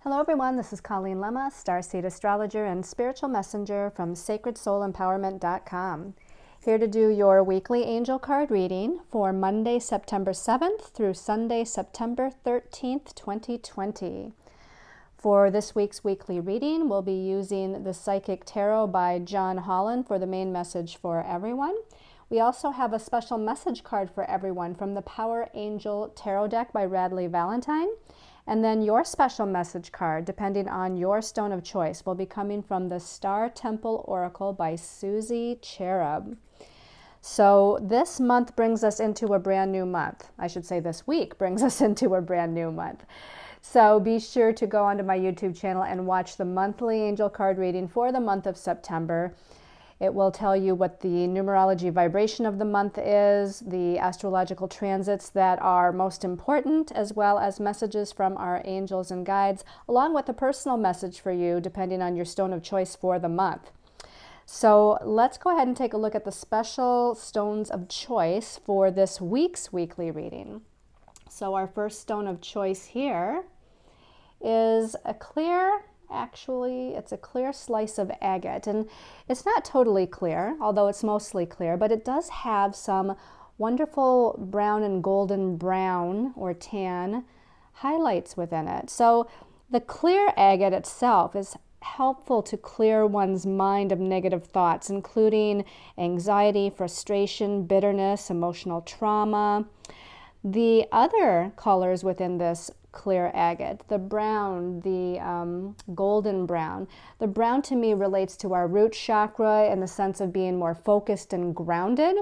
Hello everyone, this is Colleen Lemma, Starseed Astrologer and Spiritual Messenger from SacredSoulEmpowerment.com. Here to do your weekly angel card reading for Monday, September 7th through Sunday, September 13th, 2020. For this week's weekly reading, we'll be using the Psychic Tarot by John Holland for the main message for everyone. We also have a special message card for everyone from the Power Angel Tarot deck by Radley Valentine. And then your special message card, depending on your stone of choice, will be coming from the Star Temple Oracle by Susie Cherub. So this month brings us into a brand new month. I should say this week brings us into a brand new month. So be sure to go onto my YouTube channel and watch the monthly angel card reading for the month of September. It will tell you what the numerology vibration of the month is, the astrological transits that are most important, as well as messages from our angels and guides, along with a personal message for you, depending on your stone of choice for the month. So let's go ahead and take a look at the special stones of choice for this week's weekly reading. So our first stone of choice here is a clear slice of agate, and it's not totally clear, although it's mostly clear, but it does have some wonderful brown and golden brown or tan highlights within it. So the clear agate itself is helpful to clear one's mind of negative thoughts, including anxiety, frustration, bitterness, emotional trauma. The other colors within this clear agate, the brown, the golden brown. The brown to me relates to our root chakra in the sense of being more focused and grounded.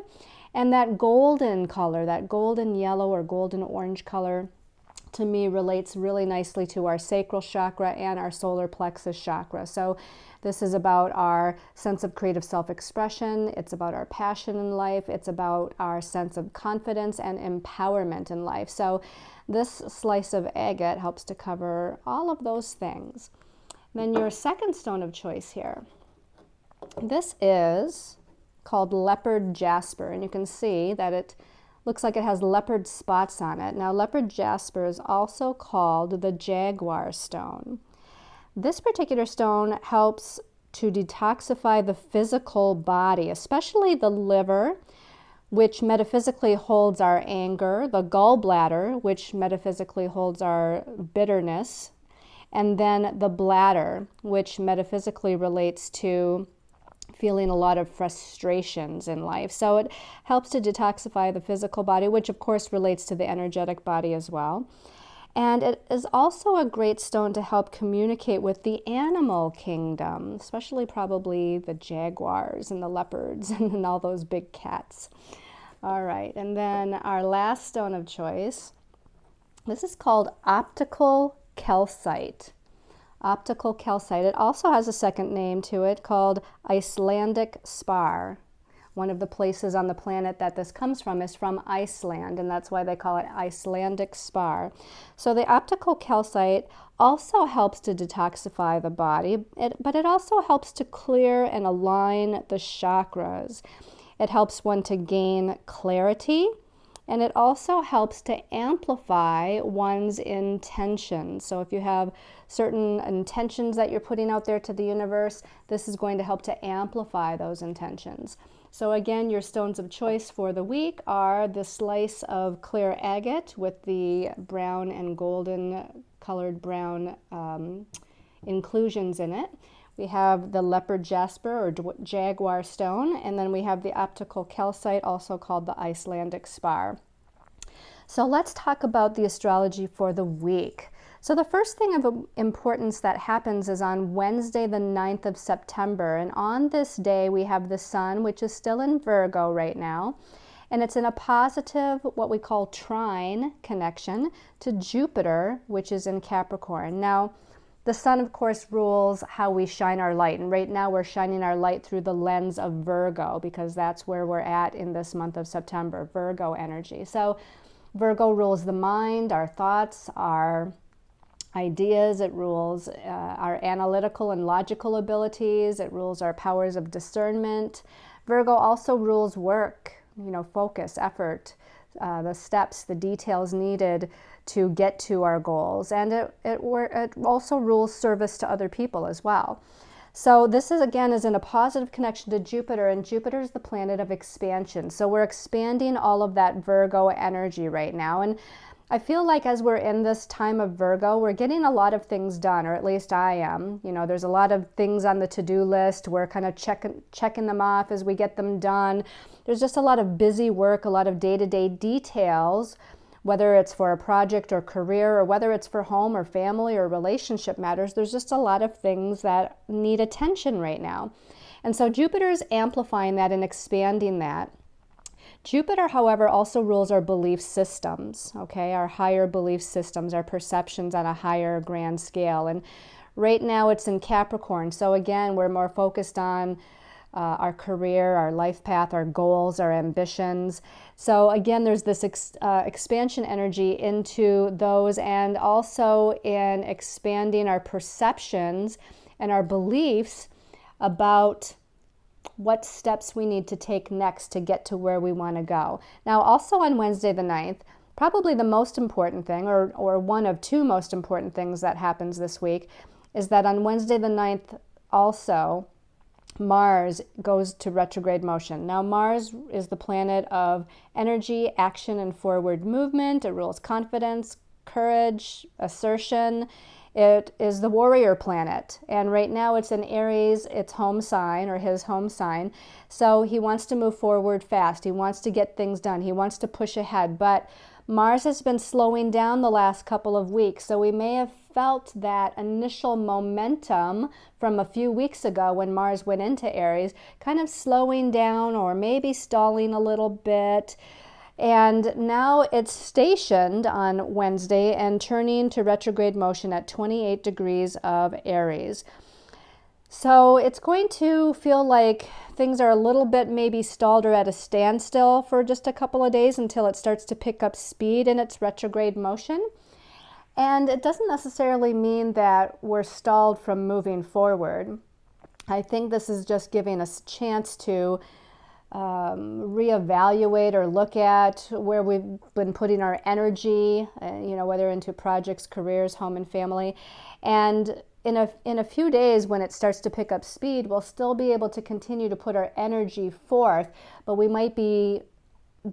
And that golden color, that golden yellow or golden orange color, to me relates really nicely to our sacral chakra and our solar plexus chakra. So this is about our sense of creative self-expression. It's about our passion in life. It's about our sense of confidence and empowerment in life. So this slice of agate helps to cover all of those things. Then your second stone of choice here. This is called Leopard Jasper, and you can see that it looks like it has leopard spots on it. Now, Leopard Jasper is also called the Jaguar stone. This particular stone helps to detoxify the physical body, especially the liver, which metaphysically holds our anger, the gallbladder, which metaphysically holds our bitterness, and then the bladder, which metaphysically relates to feeling a lot of frustrations in life. So it helps to detoxify the physical body, which of course relates to the energetic body as well. And it is also a great stone to help communicate with the animal kingdom, especially probably the jaguars and the leopards and all those big cats. All right, and then our last stone of choice, this is called Optical Calcite. Optical Calcite. It also has a second name to it called Icelandic spar. One of the places on the planet that this comes from is from Iceland, and that's why they call it Icelandic spar. So the optical calcite also helps to detoxify the body, but it also helps to clear and align the chakras. It helps one to gain clarity, and it also helps to amplify one's intentions. So if you have certain intentions that you're putting out there to the universe, this is going to help to amplify those intentions. So again, your stones of choice for the week are the slice of clear agate with the brown and golden colored brown inclusions in it. We have the Leopard Jasper or Jaguar stone, and then we have the Optical Calcite, also called the Icelandic spar. So let's talk about the astrology for the week. So the first thing of importance that happens is on Wednesday, the 9th of September. And on this day, we have the sun, which is still in Virgo right now. And it's in a positive, what we call trine connection to Jupiter, which is in Capricorn. Now, the sun, of course, rules how we shine our light. And right now we're shining our light through the lens of Virgo, because that's where we're at in this month of September, Virgo energy. So Virgo rules the mind, our thoughts, our ideas. It rules our analytical and logical abilities. It rules our powers of discernment. Virgo also rules work, focus, effort, the steps, the details needed to get to our goals. And it also rules service to other people as well. So this is, again, is in a positive connection to Jupiter, and Jupiter is the planet of expansion. So we're expanding all of that Virgo energy right now. And I feel like as we're in this time of Virgo, we're getting a lot of things done, or at least I am. You know, there's a lot of things on the to-do list. We're kind of checking them off as we get them done. There's just a lot of busy work, a lot of day-to-day details, whether it's for a project or career, or whether it's for home or family or relationship matters. There's just a lot of things that need attention right now. And so Jupiter's amplifying that and expanding that. Jupiter, however, also rules our belief systems, okay? Our higher belief systems, our perceptions on a higher grand scale. And right now it's in Capricorn. So again, we're more focused on our career, our life path, our goals, our ambitions. So again, there's this expansion energy into those, and also in expanding our perceptions and our beliefs about what steps we need to take next to get to where we want to go. Now, also on Wednesday the 9th, probably the most important thing, or one of two most important things that happens this week, is that on Wednesday the 9th also, Mars goes to retrograde motion. Now, Mars is the planet of energy, action, and forward movement. It rules confidence, courage, assertion. It is the warrior planet, and right now it's in Aries, its home sign, or his home sign. So he wants to move forward fast. He wants to get things done. He wants to push ahead, but Mars has been slowing down the last couple of weeks, so we may have felt that initial momentum from a few weeks ago when Mars went into Aries kind of slowing down, or maybe stalling a little bit. And now it's stationed on Wednesday and turning to retrograde motion at 28 degrees of Aries. So it's going to feel like things are a little bit maybe stalled or at a standstill for just a couple of days until it starts to pick up speed in its retrograde motion. And it doesn't necessarily mean that we're stalled from moving forward. I think this is just giving us a chance to reevaluate or look at where we've been putting our energy, whether into projects, careers, home and family. And in a few days, when it starts to pick up speed, we'll still be able to continue to put our energy forth, but we might be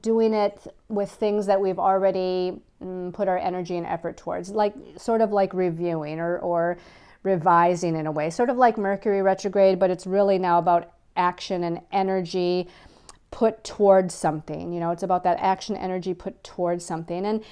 doing it with things that we've already put our energy and effort towards, sort of like reviewing or revising in a way, sort of like Mercury retrograde, but it's really now about action and energy put towards something. It's about that action energy put towards something.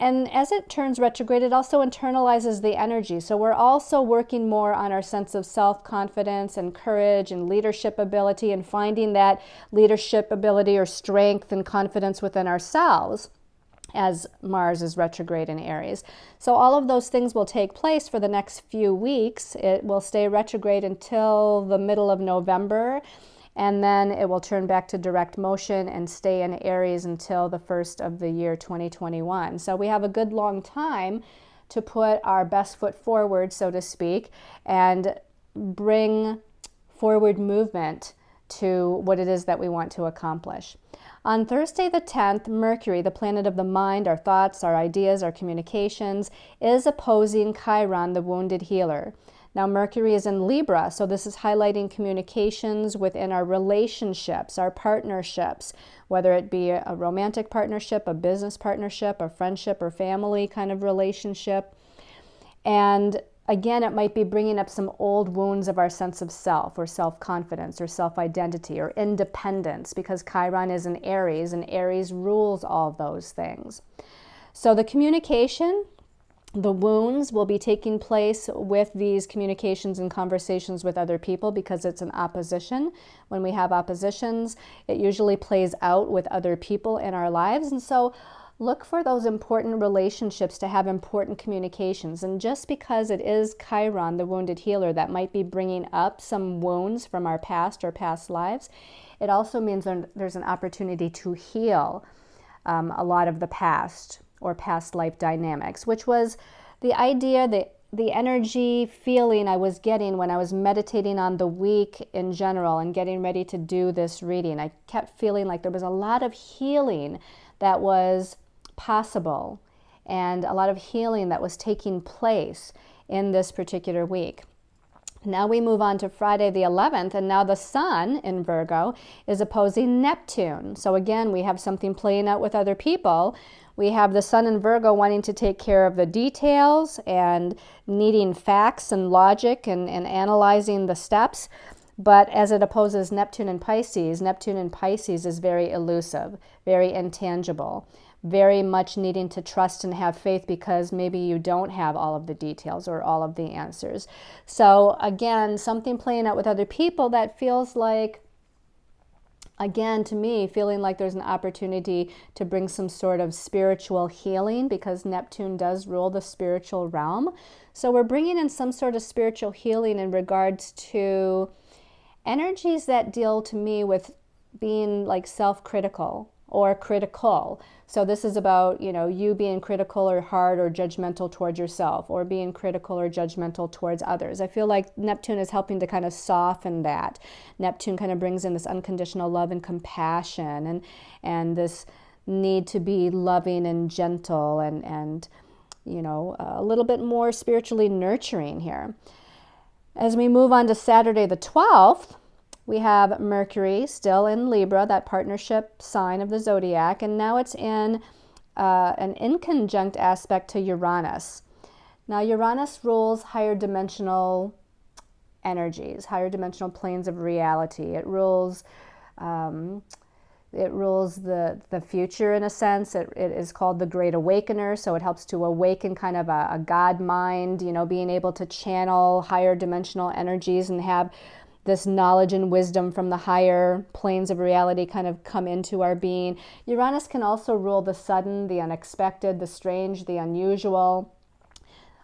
And as it turns retrograde, it also internalizes the energy. So we're also working more on our sense of self-confidence and courage and leadership ability, and finding that leadership ability or strength and confidence within ourselves as Mars is retrograde in Aries. So all of those things will take place for the next few weeks. It will stay retrograde until the middle of November, and then it will turn back to direct motion and stay in Aries until the first of the year 2021. So we have a good long time to put our best foot forward, so to speak, and bring forward movement to what it is that we want to accomplish. On Thursday the 10th, Mercury, the planet of the mind, our thoughts, our ideas, our communications, is opposing Chiron, the wounded healer. Now, Mercury is in Libra, so this is highlighting communications within our relationships, our partnerships, whether it be a romantic partnership, a business partnership, a friendship or family kind of relationship. And again, it might be bringing up some old wounds of our sense of self, or self-confidence, or self-identity, or independence, because Chiron is in Aries, and Aries rules all those things. So the communication, the wounds will be taking place with these communications and conversations with other people, because it's an opposition. When we have oppositions, it usually plays out with other people in our lives. And so look for those important relationships to have important communications. And just because it is Chiron, the wounded healer, that might be bringing up some wounds from our past or past lives, it also means there's an opportunity to heal a lot of the past or past life dynamics, which was the idea, the energy feeling I was getting when I was meditating on the week in general and getting ready to do this reading. I kept feeling like there was a lot of healing that was possible and a lot of healing that was taking place in this particular week. Now we move on to Friday the 11th, and now the Sun in Virgo is opposing Neptune. So again, we have something playing out with other people. We have the Sun in Virgo wanting to take care of the details and needing facts and logic and analyzing the steps. But as it opposes Neptune in Pisces is very elusive, very intangible, very much needing to trust and have faith because maybe you don't have all of the details or all of the answers. So again, something playing out with other people that feels like, again, to me, feeling like there's an opportunity to bring some sort of spiritual healing because Neptune does rule the spiritual realm. So we're bringing in some sort of spiritual healing in regards to energies that deal to me with being like self-critical or critical. So this is about, you being critical or hard or judgmental towards yourself, or being critical or judgmental towards others. I feel like Neptune is helping to kind of soften that. Neptune kind of brings in this unconditional love and compassion and this need to be loving and gentle and a little bit more spiritually nurturing here. As we move on to Saturday the 12th, we have Mercury still in Libra, that partnership sign of the zodiac, and now it's in an inconjunct aspect to Uranus. Now Uranus rules higher dimensional energies, higher dimensional planes of reality. It rules the future in a sense. It is called the Great Awakener, so it helps to awaken kind of a God mind, being able to channel higher dimensional energies and have this knowledge and wisdom from the higher planes of reality kind of come into our being. Uranus can also rule the sudden, the unexpected, the strange, the unusual,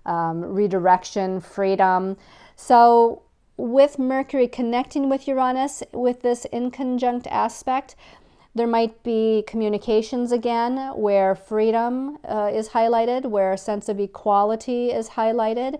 redirection, freedom. So with Mercury connecting with Uranus with this inconjunct aspect, there might be communications again where freedom is highlighted, where a sense of equality is highlighted,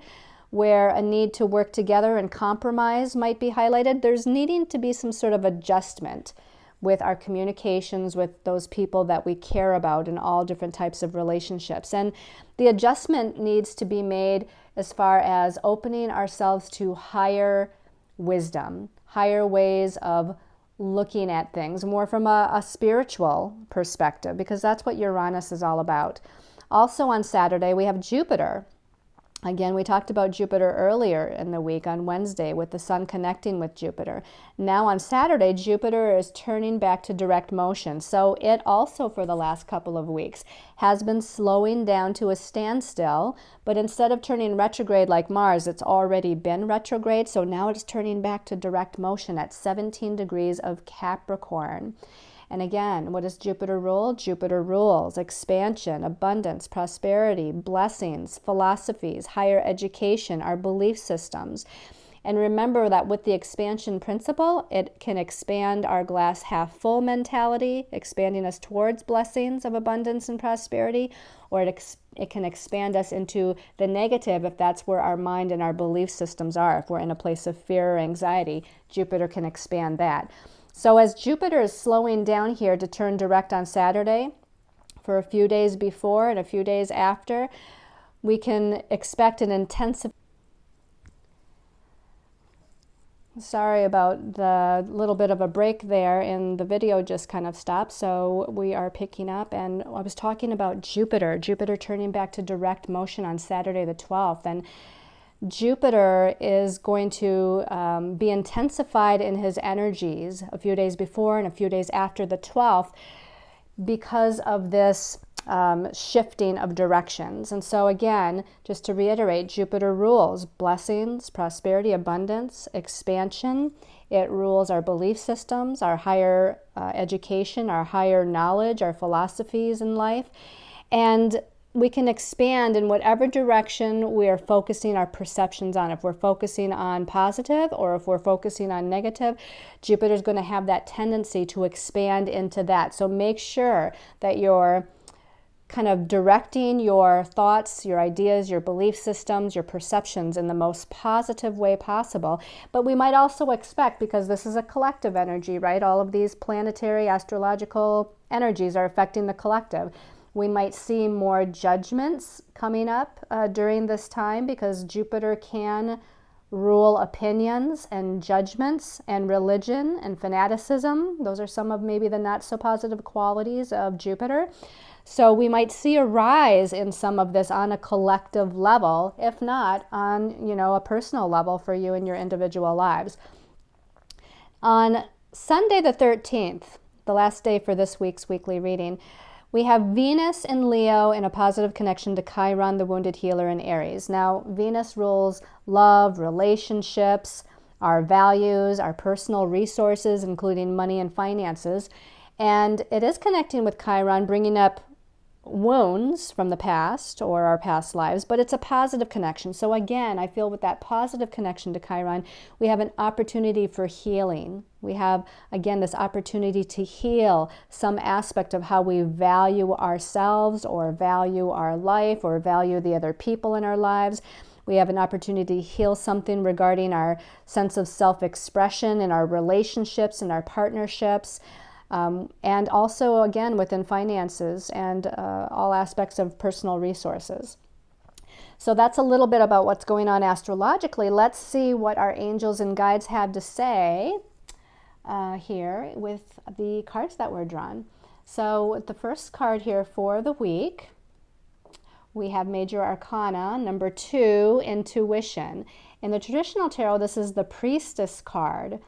where a need to work together and compromise might be highlighted. There's needing to be some sort of adjustment with our communications with those people that we care about in all different types of relationships. And the adjustment needs to be made as far as opening ourselves to higher wisdom, higher ways of looking at things, more from a spiritual perspective, because that's what Uranus is all about. Also on Saturday, we have Jupiter. Again, we talked about Jupiter earlier in the week on Wednesday with the Sun connecting with Jupiter. Now on Saturday, Jupiter is turning back to direct motion. So it also, for the last couple of weeks, has been slowing down to a standstill. But instead of turning retrograde like Mars, it's already been retrograde. So now it's turning back to direct motion at 17 degrees of Capricorn. And again, what does Jupiter rule? Jupiter rules expansion, abundance, prosperity, blessings, philosophies, higher education, our belief systems. And remember that with the expansion principle, it can expand our glass half full mentality, expanding us towards blessings of abundance and prosperity, or it can expand us into the negative if that's where our mind and our belief systems are. If we're in a place of fear or anxiety, Jupiter can expand that. So as Jupiter is slowing down here to turn direct on Saturday, for a few days before and a few days after, we can expect an intensive. Sorry about the little bit of a break there, and the video just kind of stopped, so we are picking up. And I was talking about Jupiter turning back to direct motion on Saturday the 12th. And Jupiter is going to be intensified in his energies a few days before and a few days after the 12th because of this shifting of directions. And so again, just to reiterate, Jupiter rules blessings, prosperity, abundance, expansion. It rules our belief systems, our higher education, our higher knowledge, our philosophies in life. And we can expand in whatever direction we are focusing our perceptions on. If we're focusing on positive or if we're focusing on negative, Jupiter's going to have that tendency to expand into that. So make sure that you're kind of directing your thoughts, your ideas, your belief systems, your perceptions in the most positive way possible. But we might also expect, because this is a collective energy, right? All of these planetary astrological energies are affecting the collective. We might see more judgments coming up during this time, because Jupiter can rule opinions and judgments and religion and fanaticism. Those are some of maybe the not so positive qualities of Jupiter. So we might see a rise in some of this on a collective level, if not on, a personal level for you in your individual lives. On Sunday the 13th, the last day for this week's weekly reading, we have Venus in Leo in a positive connection to Chiron, the wounded healer, in Aries. Now, Venus rules love, relationships, our values, our personal resources, including money and finances. And it is connecting with Chiron, bringing up wounds from the past or our past lives, but it's a positive connection. So again, I feel with that positive connection to Chiron, we have an opportunity for healing. We have, again, this opportunity to heal some aspect of how we value ourselves or value our life or value the other people in our lives. We have an opportunity to heal something regarding our sense of self-expression in our relationships and our partnerships. And also, again, within finances and all aspects of personal resources. So that's a little bit about what's going on astrologically. Let's see what our angels and guides have to say here with the cards that were drawn. So the first card here for the week, we have Major Arcana, number 2, Intuition. In the traditional tarot, this is the Priestess card.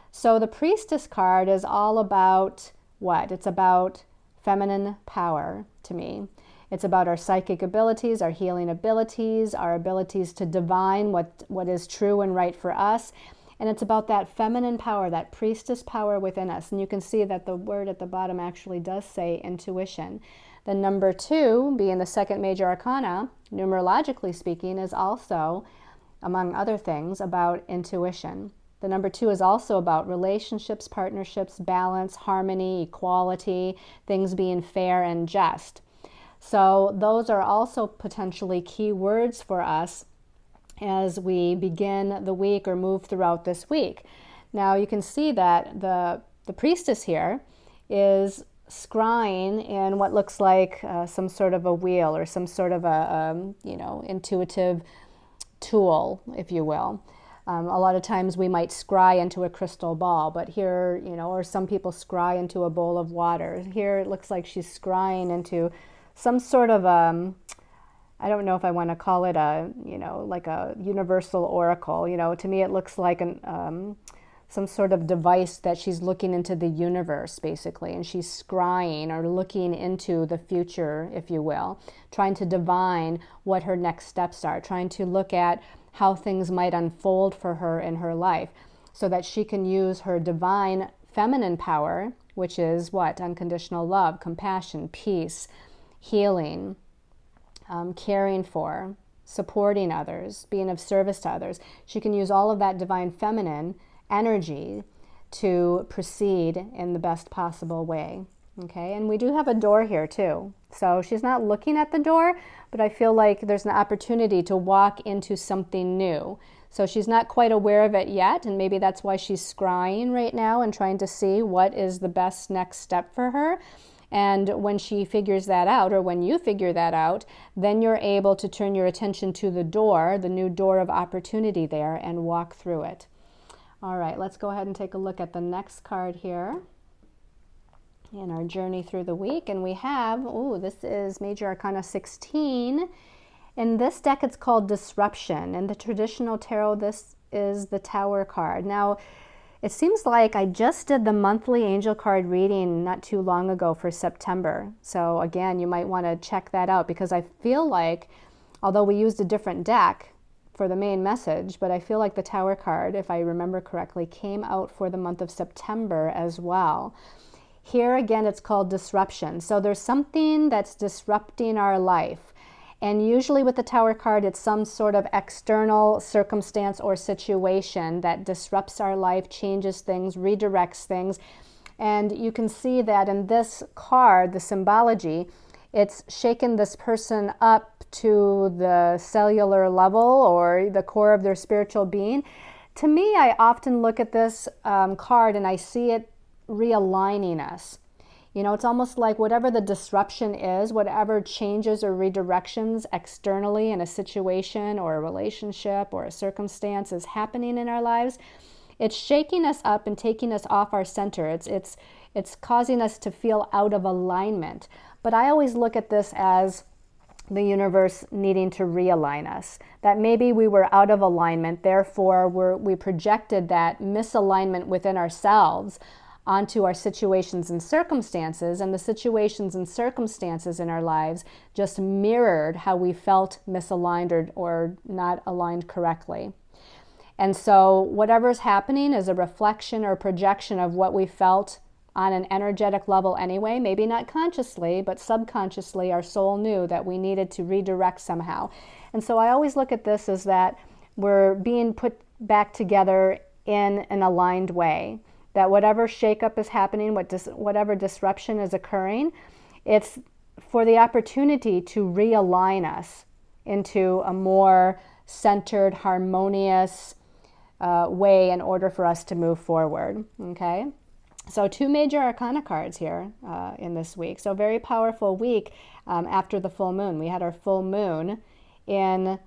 So the Priestess card is all about what? It's about feminine power to me. It's about our psychic abilities, our healing abilities, our abilities to divine what is true and right for us. And it's about that feminine power, that priestess power within us. And you can see that the word at the bottom actually does say intuition. The number 2, being the second major arcana, numerologically speaking, is also, among other things, about intuition. The number 2 is also about relationships, partnerships, balance, harmony, equality, things being fair and just. So those are also potentially key words for us as we begin the week or move throughout this week. Now you can see that the priestess here is scrying in what looks like some sort of a wheel or some sort of a intuitive tool, if you will. A lot of times we might scry into a crystal ball, but here, or some people scry into a bowl of water. Here it looks like she's scrying into some sort of I don't know if I want to call it like a universal oracle. To me it looks like some sort of device that she's looking into the universe, basically, and she's scrying or looking into the future, if you will, trying to divine what her next steps are, trying to look at how things might unfold for her in her life so that she can use her divine feminine power, which is what? Unconditional love, compassion, peace, healing, caring for, supporting others, being of service to others. She can use all of that divine feminine energy to proceed in the best possible way. Okay, and we do have a door here too. So she's not looking at the door, but I feel like there's an opportunity to walk into something new. So she's not quite aware of it yet, and maybe that's why she's scrying right now and trying to see what is the best next step for her. And when she figures that out, or when you figure that out, then you're able to turn your attention to the door, the new door of opportunity there, and walk through it. All right, let's go ahead and take a look at the next card here in our journey through the week. And we have, this is Major Arcana 16. In this deck, it's called Disruption. In the traditional tarot, this is the Tower card. Now, it seems like I just did the monthly angel card reading not too long ago for September. So again, you might want to check that out, because I feel like, although we used a different deck for the main message, but I feel like the Tower card, if I remember correctly, came out for the month of September as well. Here again, it's called disruption. So there's something that's disrupting our life. And usually with the Tower card, it's some sort of external circumstance or situation that disrupts our life, changes things, redirects things. And you can see that in this card, the symbology, It's shaken this person up to the cellular level or the core of their spiritual being. To me, I often look at this card and I see it realigning us. You know, it's almost like whatever the disruption is, whatever changes or redirections externally in a situation or a relationship or a circumstance is happening in our lives, it's shaking us up and taking us off our center. It's causing us to feel out of alignment. But I always look at this as the universe needing to realign us. That maybe we were out of alignment, therefore we projected that misalignment within ourselves onto our situations and circumstances, and the situations and circumstances in our lives just mirrored how we felt misaligned or not aligned correctly. And so whatever's happening is a reflection or projection of what we felt on an energetic level anyway, maybe not consciously, but subconsciously our soul knew that we needed to redirect somehow. And so I always look at this as that we're being put back together in an aligned way. That whatever shakeup is happening, whatever disruption is occurring, it's for the opportunity to realign us into a more centered, harmonious way in order for us to move forward. Okay? So 2 major arcana cards here in this week. So very powerful week after the full moon. We had our full moon in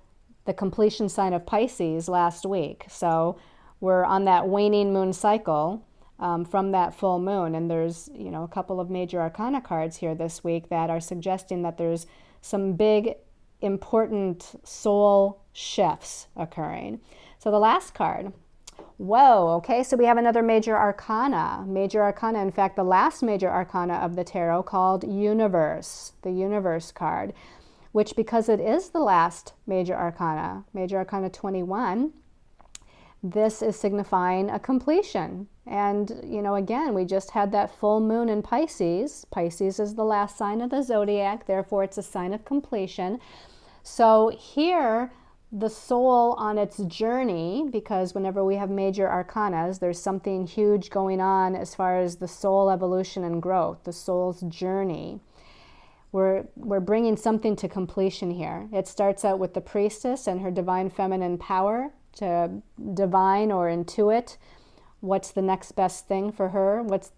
the completion sign of Pisces last week. So we're on that waning moon cycle from that full moon. And there's, a couple of major arcana cards here this week that are suggesting that there's some big, important soul shifts occurring. So the last card, whoa, okay, so we have another major arcana. In fact, the last major arcana of the tarot called Universe, the Universe card, which because it is the last major arcana 21, this is signifying a completion. And, again, we just had that full moon in Pisces. Pisces is the last sign of the zodiac, therefore it's a sign of completion. So here, the soul on its journey, because whenever we have major arcanas, there's something huge going on as far as the soul evolution and growth, the soul's journey. We're bringing something to completion here. It starts out with the priestess and her divine feminine power to divine or intuit what's the next best thing for her, what's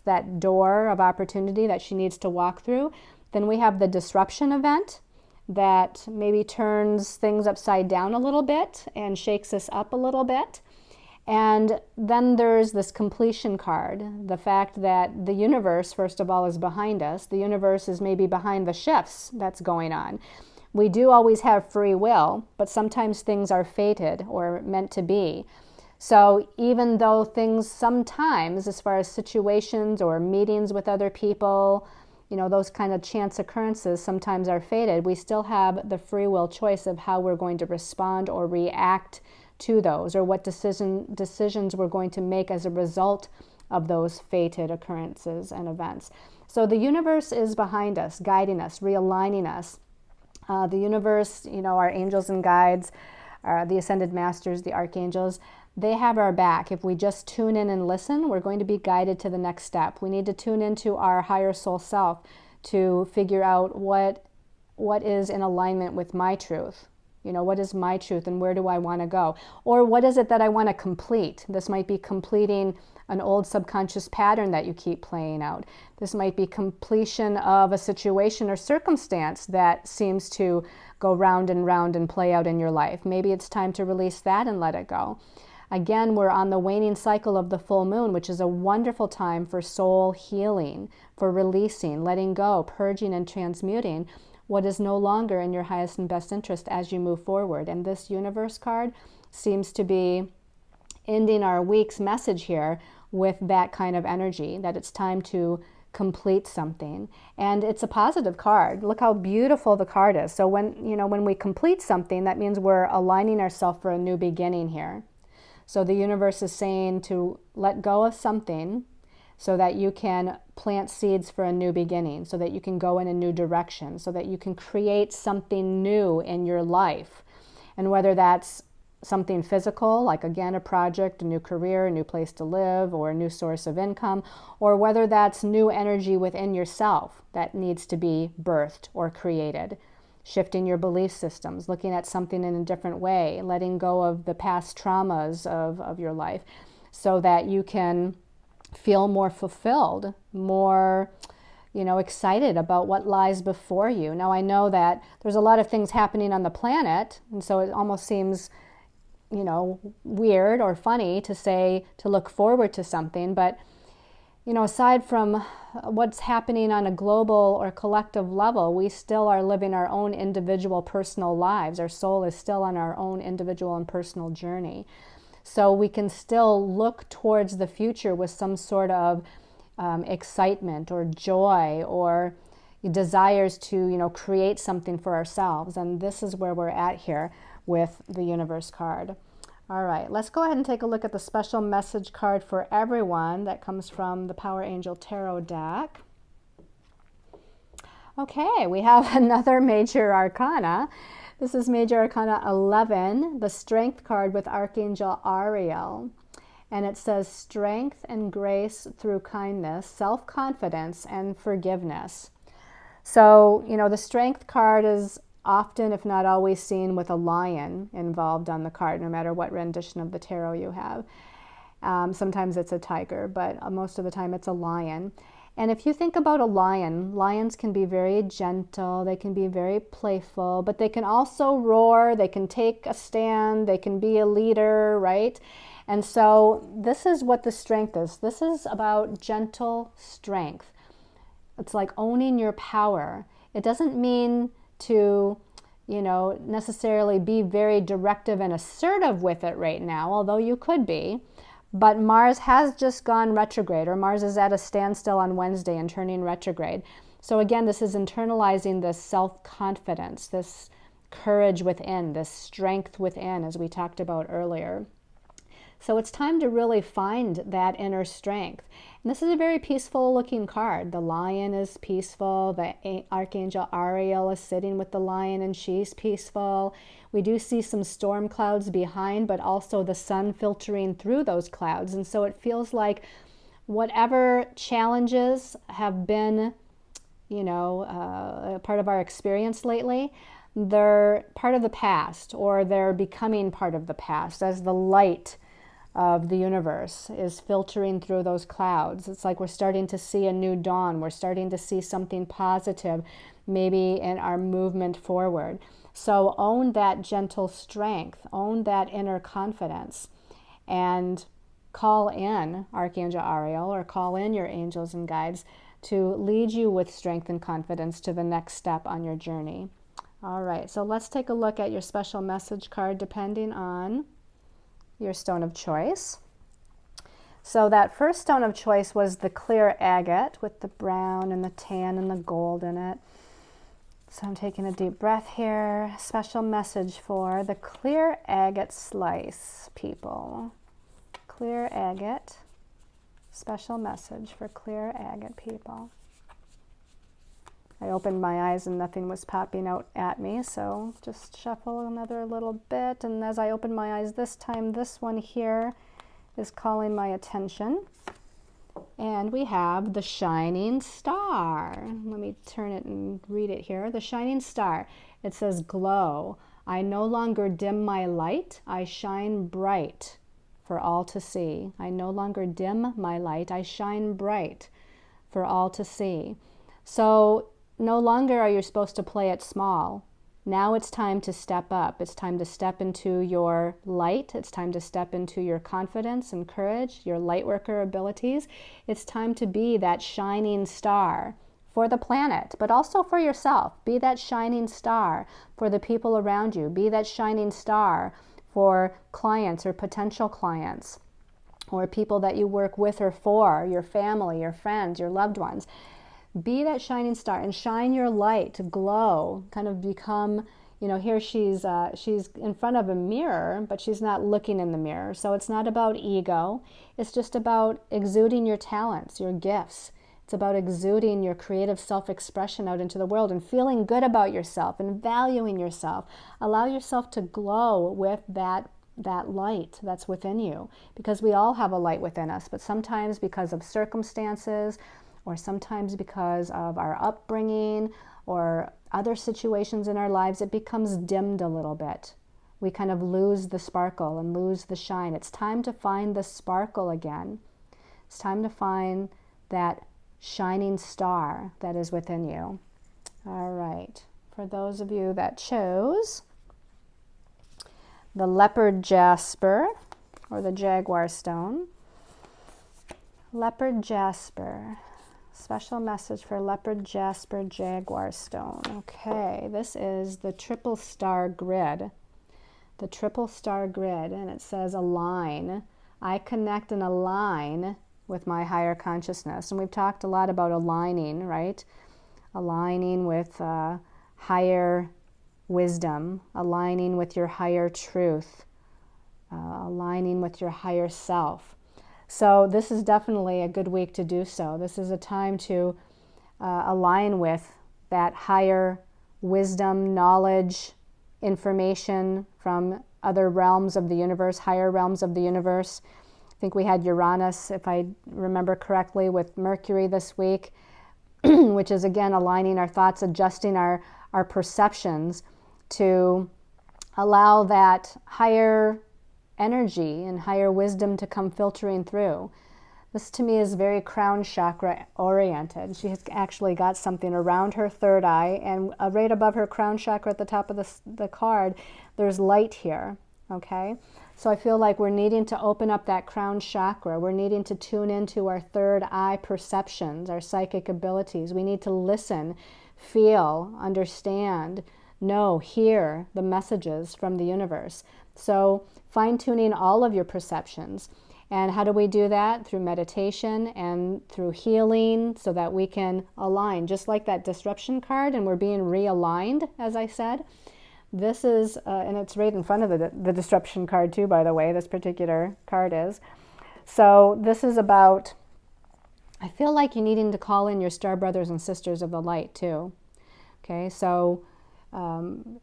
that door of opportunity that she needs to walk through. Then we have the disruption event that maybe turns things upside down a little bit and shakes us up a little bit. And then there's this completion card, the fact that the universe, first of all, is behind us. The universe is maybe behind the shifts that's going on. We do always have free will, but sometimes things are fated or meant to be. So even though things sometimes, as far as situations or meetings with other people, those kind of chance occurrences sometimes are fated, we still have the free will choice of how we're going to respond or react to those, or what decisions we're going to make as a result of those fated occurrences and events. So the universe is behind us, guiding us, realigning us. The universe, our angels and guides, the ascended masters, the archangels, they have our back. If we just tune in and listen, we're going to be guided to the next step. We need to tune into our higher soul self to figure out what is in alignment with my truth. What is my truth and where do I want to go? Or what is it that I want to complete? This might be completing an old subconscious pattern that you keep playing out. This might be completion of a situation or circumstance that seems to go round and round and play out in your life. Maybe it's time to release that and let it go. Again, we're on the waning cycle of the full moon, which is a wonderful time for soul healing, for releasing, letting go, purging, and transmuting what is no longer in your highest and best interest as you move forward. And this universe card seems to be ending our week's message here with that kind of energy, that it's time to complete something. And it's a positive card. Look how beautiful the card is. So when we complete something, that means we're aligning ourselves for a new beginning here. So the universe is saying to let go of something so that you can plant seeds for a new beginning, so that you can go in a new direction, so that you can create something new in your life. And whether that's something physical, like again, a project, a new career, a new place to live, or a new source of income, or whether that's new energy within yourself that needs to be birthed or created. Shifting your belief systems, looking at something in a different way, letting go of the past traumas of your life so that you can feel more fulfilled, more excited about what lies before you. Now, I know that there's a lot of things happening on the planet, and so it almost seems weird or funny to say to look forward to something, but aside from what's happening on a global or collective level, we still are living our own individual personal lives. Our soul is still on our own individual and personal journey. So we can still look towards the future with some sort of excitement or joy or desires to create something for ourselves. And this is where we're at here with the universe card. All right, let's go ahead and take a look at the special message card for everyone that comes from the Power Angel Tarot deck. Okay, we have another major arcana. This is Major Arcana 11, the Strength card with Archangel Ariel. And it says strength and grace through kindness, self-confidence, and forgiveness. So, the Strength card is often, if not always, seen with a lion involved on the card, no matter what rendition of the tarot you have. Sometimes it's a tiger, but most of the time it's a lion. And if you think about a lion, lions can be very gentle, they can be very playful, but they can also roar, they can take a stand, they can be a leader, right? And so this is what the strength is. This is about gentle strength. It's like owning your power. It doesn't mean to, necessarily be very directive and assertive with it right now, although you could be. But Mars has just gone retrograde, or Mars is at a standstill on Wednesday and turning retrograde. So again, this is internalizing this self-confidence, this courage within, this strength within, as we talked about earlier. So it's time to really find that inner strength. And this is a very peaceful looking card. The lion is peaceful. The Archangel Ariel is sitting with the lion and she's peaceful. We do see some storm clouds behind, but also the sun filtering through those clouds. And so it feels like whatever challenges have been, part of our experience lately, they're part of the past, or they're becoming part of the past as the light of the universe is filtering through those clouds. It's like we're starting to see a new dawn. We're starting to see something positive, maybe in our movement forward. So own that gentle strength, own that inner confidence, and call in Archangel Ariel, or call in your angels and guides to lead you with strength and confidence to the next step on your journey. All right, so let's take a look at your special message card depending on your stone of choice. So that first stone of choice was the clear agate with the brown and the tan and the gold in it. So I'm taking a deep breath here. Special message for the clear agate slice people. Clear agate. Special message for clear agate people. I opened my eyes and nothing was popping out at me, so just shuffle another little bit. And as I open my eyes this time, this one here is calling my attention. And we have the shining star. Let me turn it and read it here. The shining star. It says, glow. I no longer dim my light. I shine bright for all to see. I no longer dim my light. I shine bright for all to see. So no longer are you supposed to play it small. Now it's time to step up. It's time to step into your light. It's time to step into your confidence and courage, your light worker abilities. It's time to be that shining star for the planet, but also for yourself. Be that shining star for the people around you. Be that shining star for clients or potential clients, or people that you work with or for, your family, your friends, your loved ones. Be that shining star and shine your light, glow, kind of become, here she's in front of a mirror, but she's not looking in the mirror. So it's not about ego. It's just about exuding your talents, your gifts. It's about exuding your creative self-expression out into the world and feeling good about yourself and valuing yourself. Allow yourself to glow with that that light that's within you, because we all have a light within us, but sometimes because of circumstances, or sometimes because of our upbringing or other situations in our lives, it becomes dimmed a little bit. We kind of lose the sparkle and lose the shine. It's time to find the sparkle again. It's time to find that shining star that is within you. All right. For those of you that chose the Leopard Jasper, or the Jaguar Stone. Leopard Jasper. Special message for Leopard Jasper Jaguar Stone. Okay, this is the triple star grid. The triple star grid, and it says align. I connect and align with my higher consciousness. And we've talked a lot about aligning, right? Aligning with higher wisdom, aligning with your higher truth, aligning with your higher self. So this is definitely a good week to do so. This is a time to align with that higher wisdom, knowledge, information from other realms of the universe, higher realms of the universe. I think we had Uranus, if I remember correctly, with Mercury this week, which is again aligning our thoughts, adjusting our perceptions to allow that higher energy and higher wisdom to come filtering through. This to me is very crown chakra oriented. She has actually got something around her third eye, and right above her crown chakra at the top of the card, there's light here, okay? So I feel like we're needing to open up that crown chakra. We're needing to tune into our third eye perceptions, our psychic abilities. We need to listen, feel, understand, know, hear the messages from the universe. So fine-tuning all of your perceptions. And how do we do that? Through meditation and through healing, so that we can align. Just like that disruption card, and we're being realigned, as I said. This is, and it's right in front of the disruption card too, by the way, this particular card is. So this is about, I feel like you're needing to call in your star brothers and sisters of the light too. Okay, so, and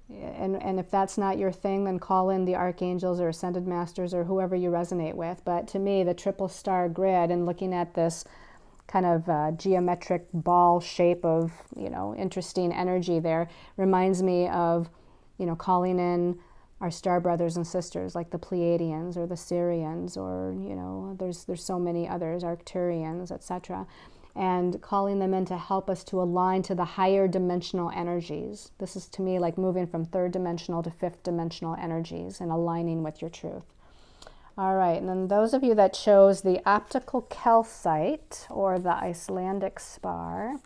if that's not your thing, then call in the archangels or ascended masters or whoever you resonate with. But to me, the triple star grid, and looking at this kind of geometric ball shape of, interesting energy there, reminds me of, calling in our star brothers and sisters, like the Pleiadians or the Sirians, or, there's so many others, Arcturians, etc., and calling them in to help us to align to the higher dimensional energies. This is to me like moving from third dimensional to fifth dimensional energies and aligning with your truth. All right, and then those of you that chose the Optical Calcite or the Icelandic Spar.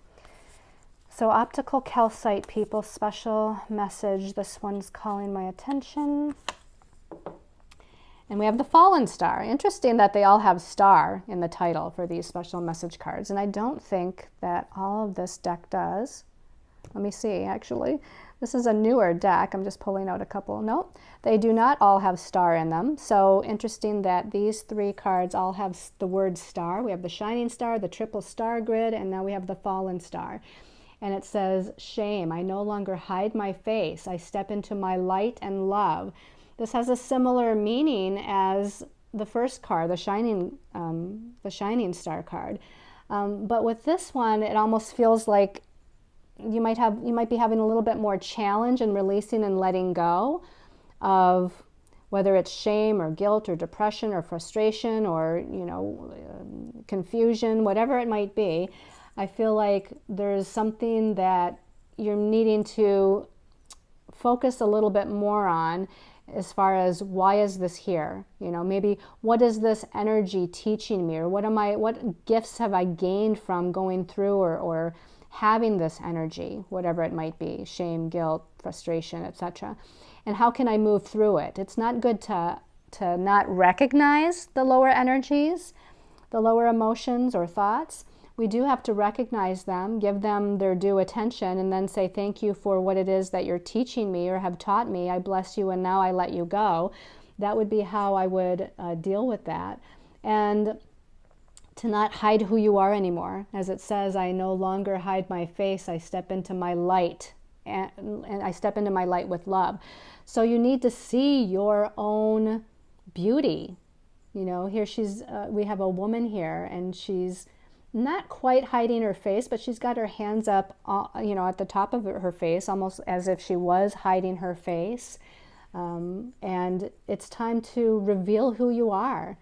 So Optical Calcite people, special message. This one's calling my attention. And we have the Fallen Star. Interesting that they all have star in the title for these special message cards. And I don't think that all of this deck does. Let me see, actually. This is a newer deck. I'm just pulling out a couple. Nope, they do not all have star in them. So interesting that these three cards all have the word star. We have the Shining Star, the Triple Star Grid, and now we have the Fallen Star. And it says, shame, I no longer hide my face. I step into my light and love. This has a similar meaning as the first card, the Shining Star card. But with this one, it almost feels like you might be having a little bit more challenge in releasing and letting go of whether it's shame or guilt or depression or frustration or confusion, whatever it might be. I feel like there's something that you're needing to focus a little bit more on, as far as why is this here? Maybe what is this energy teaching me, or what gifts have I gained from going through or having this energy, whatever it might be, shame, guilt, frustration, etc. And how can I move through it? It's not good to not recognize the lower energies, the lower emotions or thoughts. We do have to recognize them, give them their due attention, and then say thank you for what it is that you're teaching me or have taught me. I bless you and now I let you go. That would be how I would deal with that. And to not hide who you are anymore. As it says, I no longer hide my face. I step into my light, and I step into my light with love. So you need to see your own beauty. You know, here we have a woman here, and she's not quite hiding her face, but she's got her hands up, you know, at the top of her face, almost as if she was hiding her face. And it's time to reveal who you are.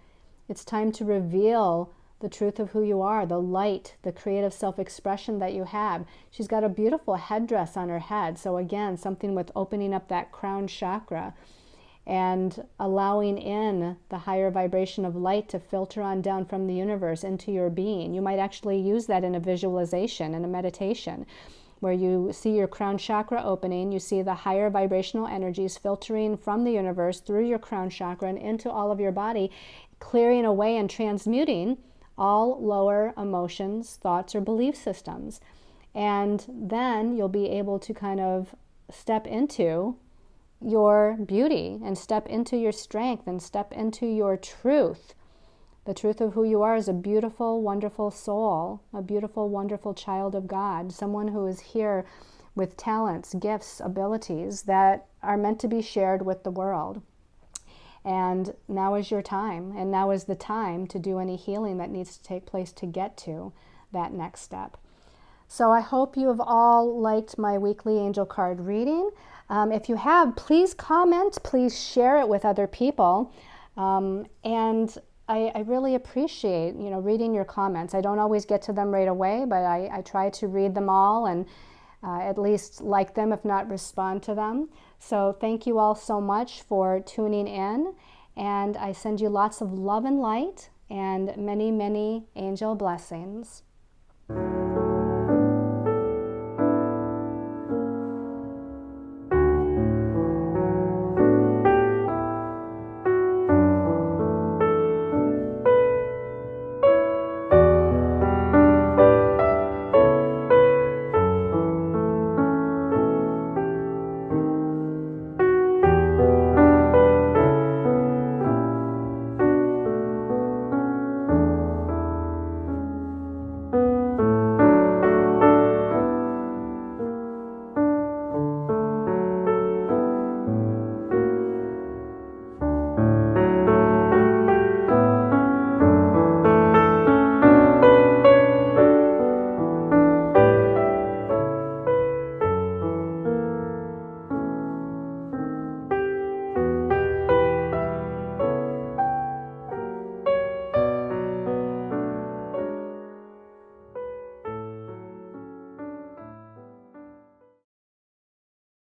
It's time to reveal the truth of who you are, the light, the creative self-expression that you have. She's got a beautiful headdress on her head. So again, something with opening up that crown chakra and allowing in the higher vibration of light to filter on down from the universe into your being. You might actually use that in a visualization, in a meditation, where you see your crown chakra opening, you see the higher vibrational energies filtering from the universe through your crown chakra and into all of your body, clearing away and transmuting all lower emotions, thoughts, or belief systems. And then you'll be able to kind of step into your beauty and step into your strength and step into your truth. The truth of who you are is a beautiful, wonderful soul, a beautiful, wonderful child of God, someone who is here with talents, gifts, abilities that are meant to be shared with the world. And now is your time, and now is the time to do any healing that needs to take place to get to that next step. So I hope you have all liked my weekly angel card reading. If you have, please comment, please share it with other people. And I really appreciate, you know, reading your comments. I don't always get to them right away, but I try to read them all and at least like them, if not respond to them. So thank you all so much for tuning in, and I send you lots of love and light and many, many angel blessings.